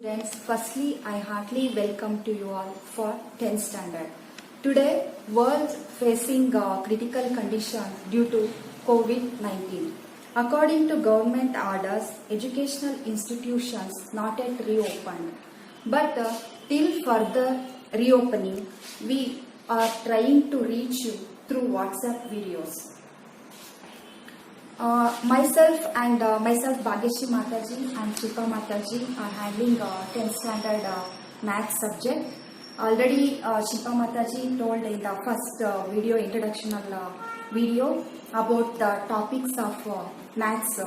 Friends, firstly, I heartily welcome to you all for 10th standard. Today, world facing critical conditions due to COVID-19. According to government orders, educational institutions not yet reopened. But till further reopening, we are trying to reach you through WhatsApp videos. Myself Bhageshri Mataji and Shipa Mataji are handling 10th standard maths subject. Already Shipa Mataji told in the first video introductional video about the topics of maths.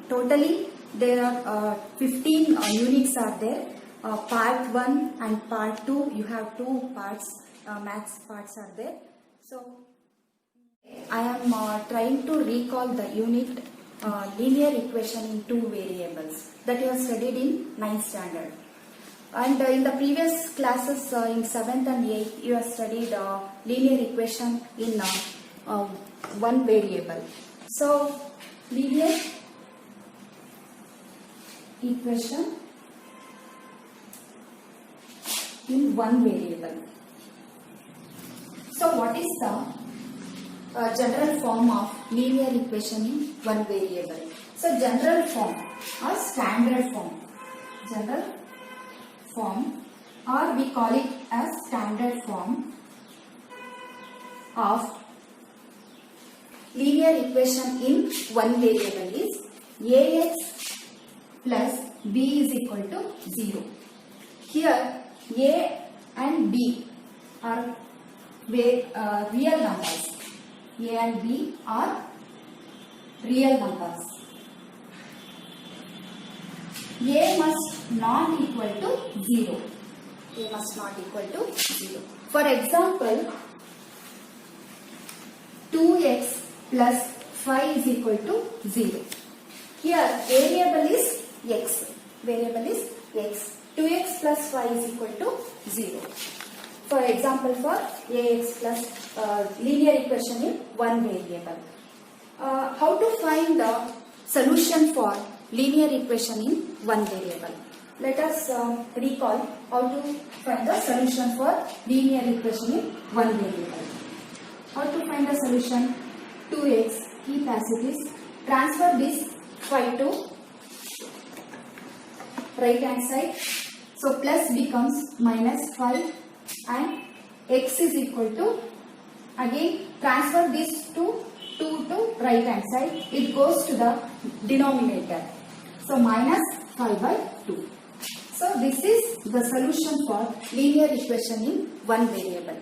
Totally there are 15 units are there. Part 1 and part 2, you have two parts, maths parts are there. So I am trying to recall the unit linear equation in two variables that you have studied in 9th standard. And in the previous classes in 7th and 8th, you have studied linear equation in one variable. So, linear equation in one variable. So, what is the general form of linear equation in one variable? So, general form or standard form. General form, or we call it as standard form of linear equation in one variable is ax plus b is equal to 0. Here a and b are real numbers. A and B are real numbers. A must not equal to 0. A must not equal to 0. For example, 2x plus 5 is equal to 0. Here variable is x. Variable is x. 2x plus 5 is equal to 0. For example, for ax plus linear equation in one variable. How to find the solution for linear equation in one variable? Let us recall how to find the solution for linear equation in one variable. How to find the solution? 2x, keep as it is. Transfer this 5 to right hand side. So plus becomes minus 5. And x is equal to, again transfer this to 2 to right hand side, it goes to the denominator. So minus 5 by 2. So this is the solution for linear equation in one variable.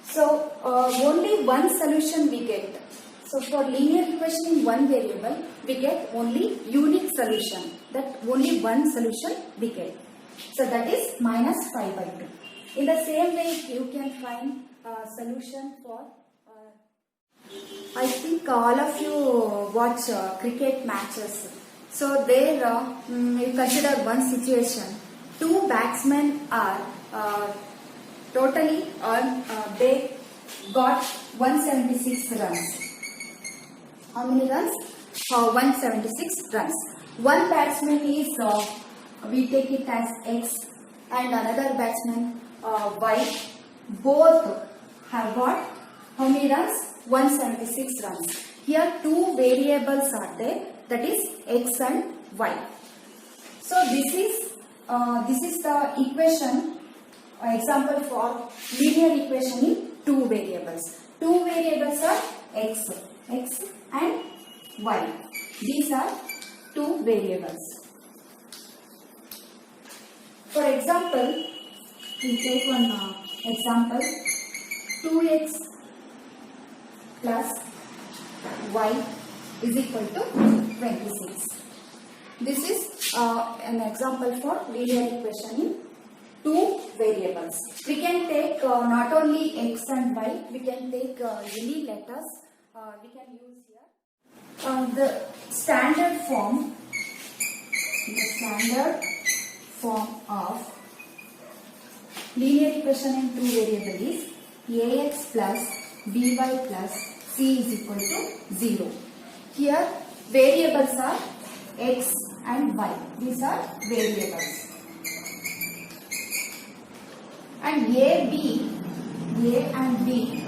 So only one solution we get. So for linear equation in one variable, we get only unique solution. That only one solution we get. So that is minus 5 by 2. In the same way, you can find a solution for, I think all of you watch cricket matches. So there you consider one situation. Two batsmen are totally they got 176 runs. How many runs? 176 runs. One batsman is, we take it as X, and another batsman Y. Both have got how many runs? 176 runs. Here two variables are there, that is X and Y. So this is the equation, example for linear equation in two variables. Two variables are X and Y. These are two variables. For example, we take one example, 2x plus y is equal to 26. This is an example for linear equation in two variables. We can take not only x and y, we can take any letters we can use here. The standard form of linear equation in two variable is ax plus by plus c is equal to 0. Here variables are x and y. These are variables. And A and B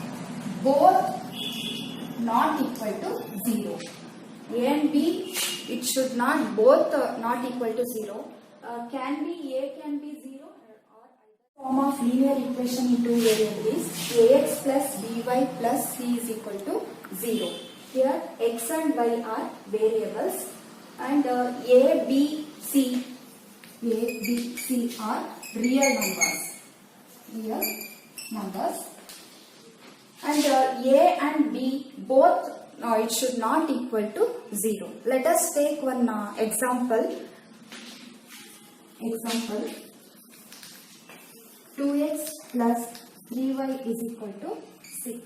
both not equal to 0. A and B, it should not both not equal to 0. Can be A can be 0 or form of linear equation in two variables ax plus by plus c is equal to 0. Here x and y are variables and a, b, c are real numbers. And a and b both it should not equal to 0. Let us take one example. 2x plus 3y is equal to 6.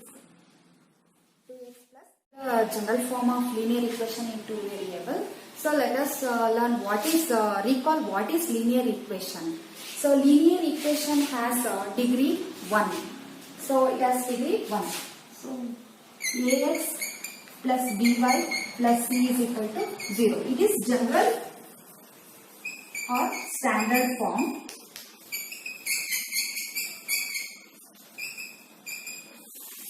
2x plus the general form of linear equation in two variables. So let us learn recall what is linear equation. So linear equation has degree 1. So it has degree 1. So ax plus by plus c is equal to 0. It is general or standard form.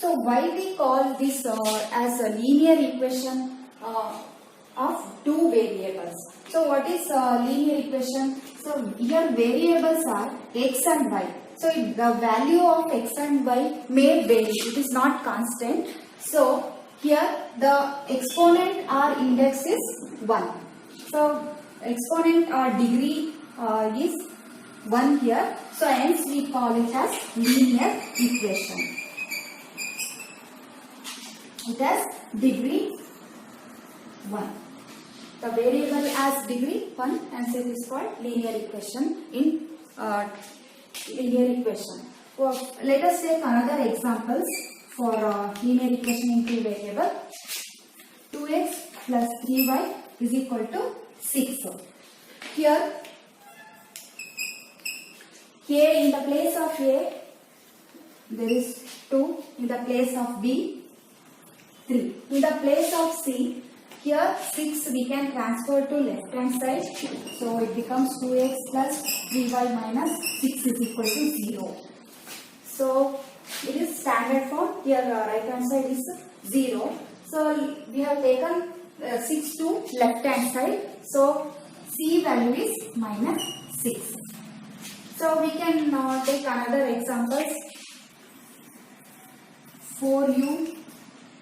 So why we call this as a linear equation of two variables? So what is linear equation? So here variables are x and y. So the value of x and y may vary. It is not constant. So here the exponent or index is 1. So exponent or degree is 1 here. So hence we call it as linear equation. It has degree 1. The variable has degree 1 and so it is called linear equation in linear equation. Well, let us take another examples for linear equation in two variable. 2x plus 3y is equal to 6. Here in the place of a there is 2, in the place of b 3, in the place of c here 6 we can transfer to left hand side, so it becomes 2x plus 3y minus 6 is equal to 0. So it is standard form. Here right hand side is 0. So we have taken 6 to left hand side. So c value is minus 6. So we can take another examples. 4u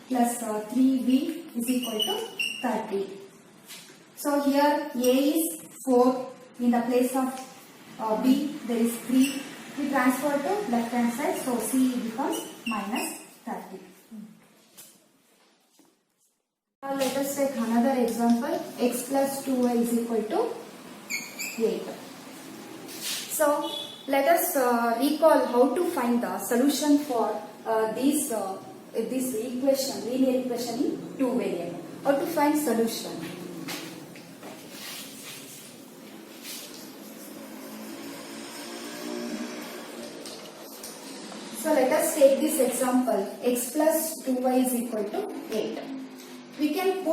plus 3v is equal to 30. So here a is 4, in the place of b there is 3. We transfer to left hand side, so c becomes minus 30. Let us take another example. X plus 2y is equal to 8. So let us recall how to find the solution for this equation, linear equation in two variables. How to find solution? So let us take this example. X plus 2y is equal to 8. We can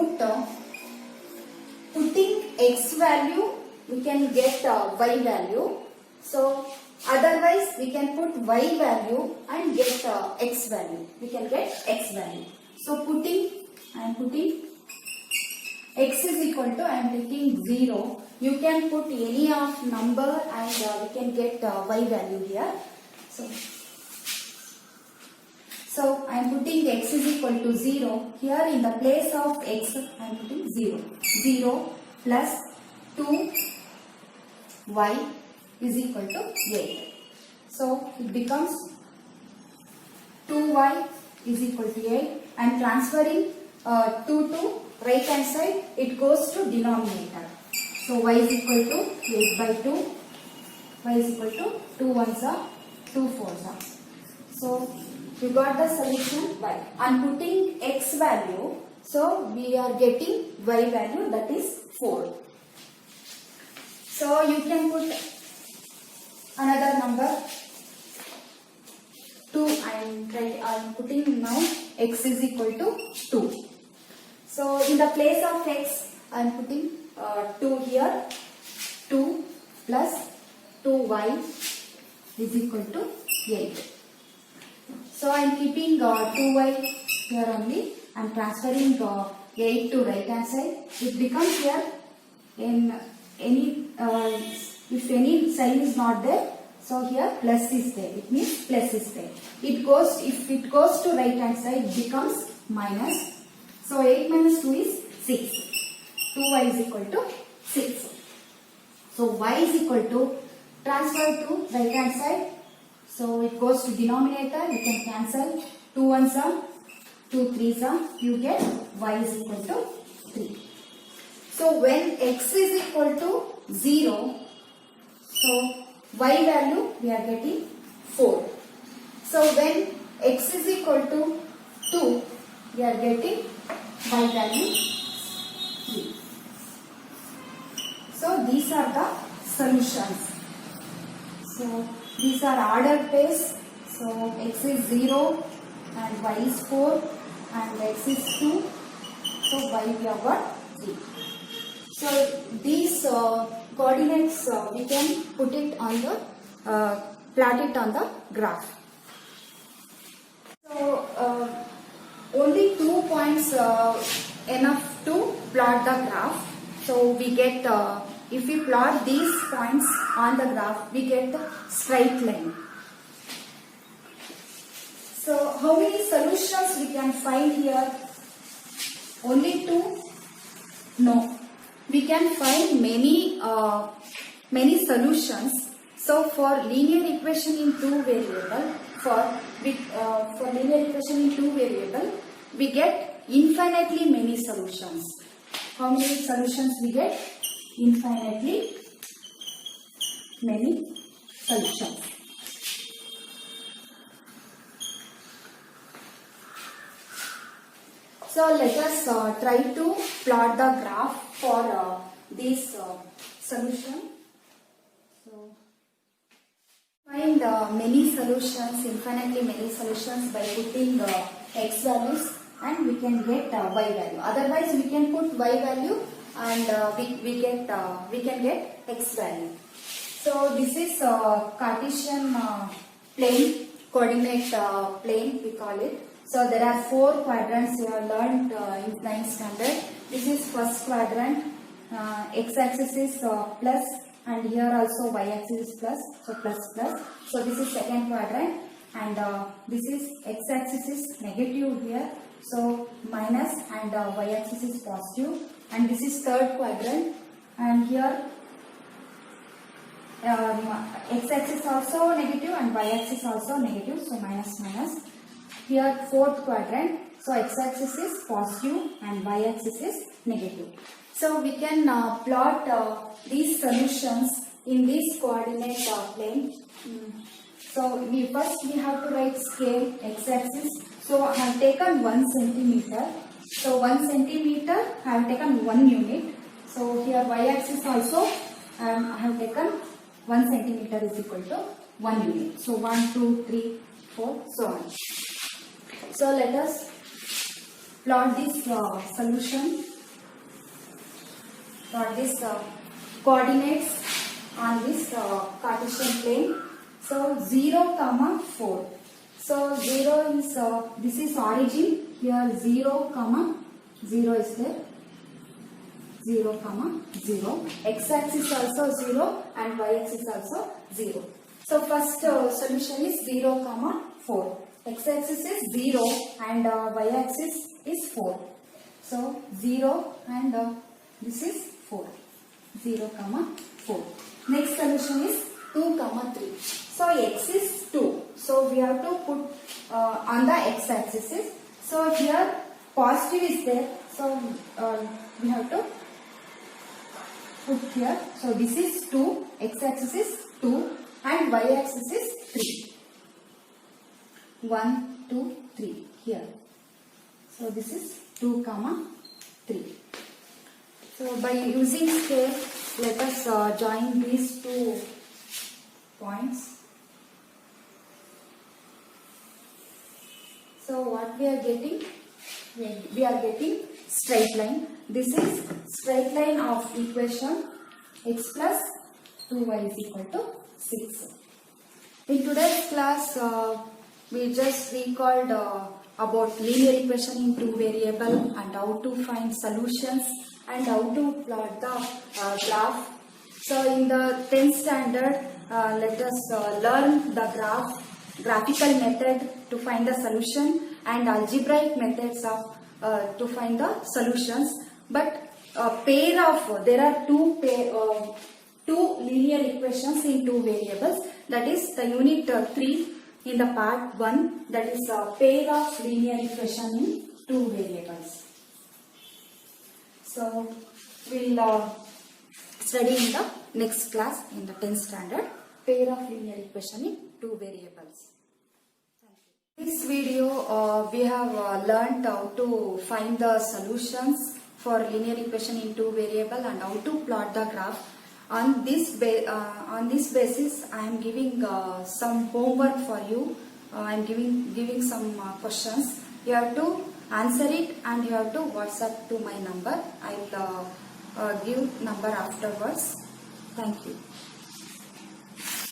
putting x value, we can get y value. So otherwise we can put y value and get x value. We can get x value. So I am putting x is equal to, I am taking 0. You can put any of number and we can get y value here. So I am putting x is equal to 0. Here in the place of x I am putting 0. 0 plus 2y is equal to 8. So it becomes 2y is equal to 8. I am transferring 2 to right hand side, it goes to denominator. So y is equal to 8 by 2. Y is equal to 2 ones are 2 fours are. So we got the solution y. I am putting x value, so we are getting y value, that is 4. So you can put another number 2. I am putting now x is equal to 2. So in the place of x I am putting 2 here, 2 plus 2y is equal to 8. So I am keeping 2y here only. I am transferring 8 to right hand side. It becomes here in any if any sign is not there, so here plus is there. It means plus is there. If it goes to right hand side, it becomes minus. So 8 minus 2 is 6. 2y is equal to 6. So y is equal to, transfer to right hand side. So it goes to denominator. You can cancel 2 1s are 2 3s are. You get y is equal to 3. So when x is equal to 0, so y value we are getting 4. So when x is equal to 2, we are getting y value 3. So these are the solutions. So these are ordered pair. So x is 0 and y is 4 and x is 2. So y we have got 3. So these coordinates we can put it on the plot it on the graph. So only 2 points enough to plot the graph. So we get if we plot these points on the graph, we get the straight line. So how many solutions we can find here? Only 2? No. We can find many solutions. So for linear equation in 2 variable, for linear equation in 2 variable, we get infinitely many solutions. How many solutions we get? Infinitely many solutions. So let us try to plot the graph for this solution. So find many solutions, infinitely many solutions by putting x values, and we can get y value. Otherwise, we can put y value and we can get x value. So this is Cartesian plane, coordinate plane we call it. So there are 4 quadrants you have learned in 9th standard. This is first quadrant. X-axis is plus, and here also y-axis is plus. So plus plus. So this is second quadrant, and this is x-axis is negative here. So minus, and y-axis is positive. And this is third quadrant, and here x-axis also negative and y-axis also negative. So minus minus. Here fourth quadrant, so x-axis is positive and y-axis is negative. So we can plot these solutions in this coordinate plane. So first we have to write scale x-axis. So I have taken 1 centimeter. So 1 centimeter I have taken 1 unit. So here y-axis also I have taken 1 centimeter is equal to 1 unit. So 1, 2, 3, 4, so on. So let us plot this solution, plot this coordinates on this Cartesian plane. So 0, 4. So 0 is, this is origin, here 0, 0 is there, 0, 0. X-axis also 0 and y-axis also 0. So first solution is 0, 4. X-axis is 0 and y-axis is 4. So 0 and this is 4. 0, 4. Next solution is 2, 3. So x is 2. So we have to put on the x-axis. So here positive is there. So we have to put here. So this is 2. X-axis is 2 and y-axis is 3. 1, 2, 3 here. So this is 2, 3. So by using scale, let us join these 2 points. So what we are getting? We are getting straight line. this is straight line of equation x plus 2y is equal to 6. In today's class, we just recalled about linear equation in two variable and how to find solutions and how to plot the graph. So in the 10th standard, let us learn the graphical method to find the solution and algebraic methods of to find the solutions. But there are two linear equations in two variables. That is the unit 3 in the part 1. That is a pair of linear equation in two variables. So we'll study in the next class in the 10th standard, pair of linear equation in two variables. In this video, we have learnt how to find the solutions for linear equation in two variable and how to plot the graph. On this basis, I am giving some homework for you. I am giving some questions. You have to answer it and you have to WhatsApp to my number. I will give number afterwards. Thank you.